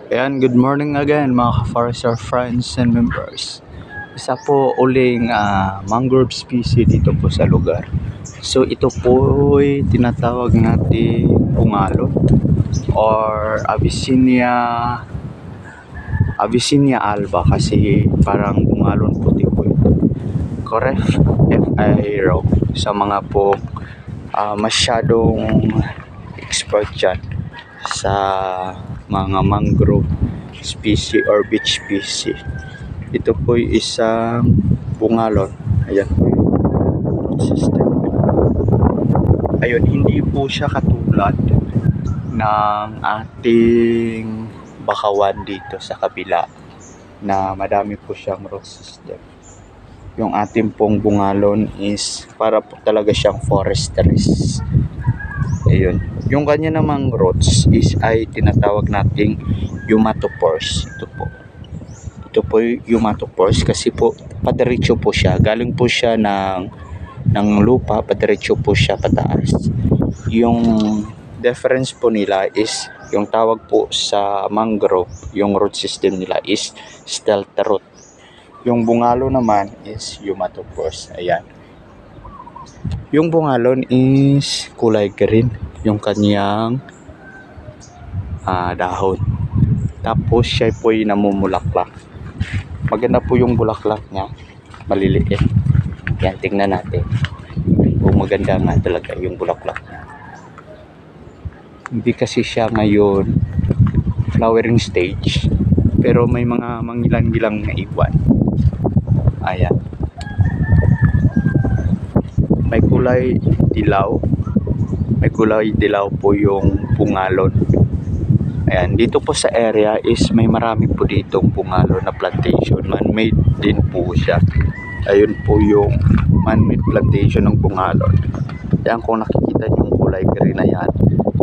Ayan, good morning again mga ka-forester friends and members. Isa po uling mangrove species dito po sa lugar. So ito po ay tinatawag natin bungalon or Avicennia alba kasi parang bungalon puti po ito. Correct FI raw sa mga po masyadong expert dyan sa mga mangrove species or beach species. Ito po ay isang bungalon. Ayan po yung root system. Ayun, hindi po siya katulad ng ating bakawan dito sa kabila na madami po siyang root system. Yung ating pong bungalon is para po talaga siyang foresters. Ayun. Yung kanya namang roots is ay tinatawag nating eumatopores. Ito po yung eumatopores kasi po padiretso po siya. Galing po siya ng lupa, padiretso po siya pataas. Yung difference po nila is yung tawag po sa mangrove, yung root system nila is stealth root. Yung bungalo naman is eumatopores. Ayan. Yung bungalon is kulay green yung kanyang dahon. Tapos siya po ay namumulaklak. Maganda po yung bulaklak niya. Maliliit. Yan, tingnan natin. Kung maganda nga talaga yung bulaklak niya. Hindi kasi siya ngayon flowering stage. Pero may mga mangilan-gilang na iwan. Ayan. May kulay dilaw. May kulay dilaw po yung bungalon. Ayan, dito po sa area is may marami po ditong bungalon na plantation. Man-made din po siya. Ayun po yung man-made plantation ng bungalon. Ayan, kung nakikita nyo yung kulay green na yan,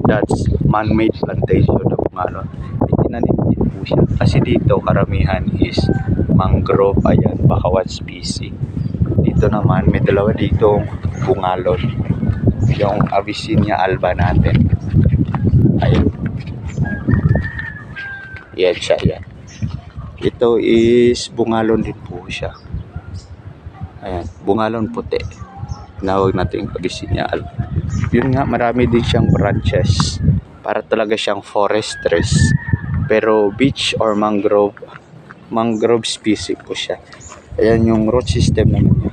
that's man-made plantation ng bungalon. Itinanim din po siya. Kasi dito karamihan is mangrove, ayan, bakawan species. Dito naman may dalawa ditong bungalon, yung Avicennia alba natin. Ayun. Yan siya, yan. Ito is bungalon din po siya. Ayan, bungalon puti. Tinawag natin Avicennia alba. Yun nga, marami din siyang branches. Para talaga siyang foresters. Pero beach or mangrove species po siya. Ayan yung root system naman niya.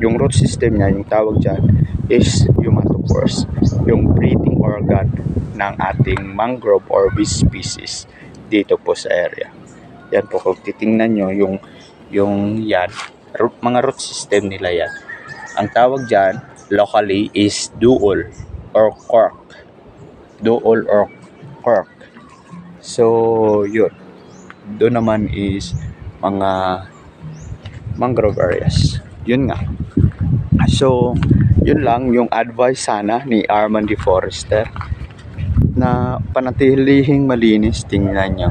Yung root system niya, yung tawag dyan is eumatopores, yung breathing organ ng ating mangrove or beach species dito po sa area. Yan po, kung titingnan nyo yung yan, mga root system nila yan. Ang tawag dyan locally is duol or cork. Duol or cork. So yun, doon naman is mga mangrove areas. Yun nga. So, yun lang yung advice sana ni Arman the Forester na panatilihing malinis. Tingnan nyo.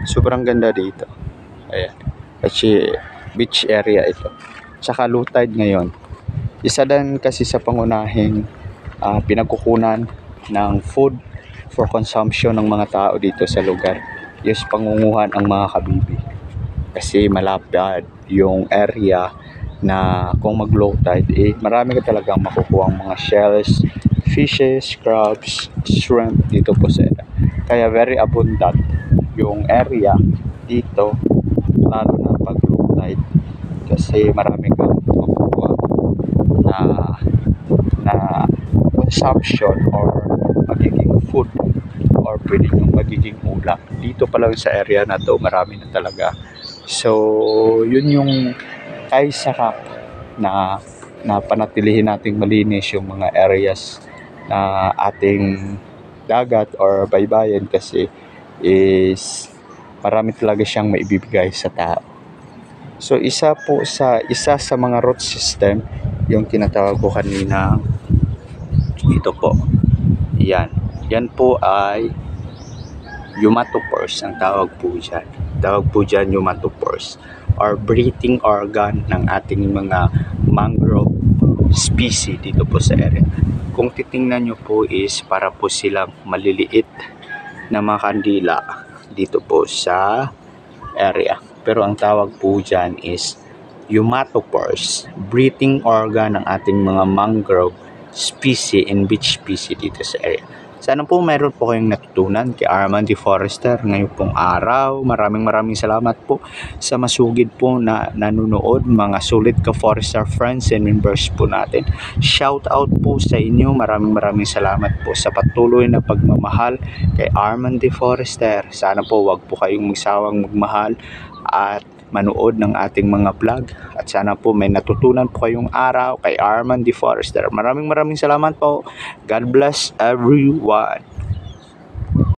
Sobrang ganda dito. Ayan. Kasi beach area ito. Tsaka low tide ngayon. Isa din kasi sa pangunahing pinagkukunan ng food for consumption ng mga tao dito sa lugar. Yes, pangunguhan ang mga kabibi. Kasi malapad yung area na kung mag-low tide, marami ka talagang makukuha ang mga shells, fishes, crabs, shrimp dito po sa area. Kaya very abundant yung area dito, lalo na pag low tide. Kasi marami kang makukuha na consumption or magiging food or pwede yung magiging ulam. Dito pa lang sa area na to, marami na talaga. So, yun yung kaisarap na panatilihin nating malinis yung mga areas na ating dagat or baybayin kasi is marami talaga siyang maibibigay sa tao. So, isa sa mga root system yung tinatawag ko kanina, ito po. Yan po ay eumatopores ang tawag po dyan. Tawag po dyan eumatopores or breathing organ ng ating mga mangrove species dito po sa area. Kung titingnan nyo po is para po silang maliliit ng mga kandila dito po sa area. Pero ang tawag po dyan is eumatopores, breathing organ ng ating mga mangrove species and beach species dito sa area. Sana po mayroon po kayong natutunan kay Arman D. Forester ngayong pong araw. Maraming salamat po sa masugid po na nanonood, mga sulit ka Forester friends and members po natin. Shout out po sa inyo. Maraming salamat po sa patuloy na pagmamahal kay Arman D. Forester. Sana po wag po kayong magsawang magmahal at manood ng ating mga vlog, at sana po may natutunan po kayong araw kay Arman D. Forester. Maraming salamat po. God bless everyone.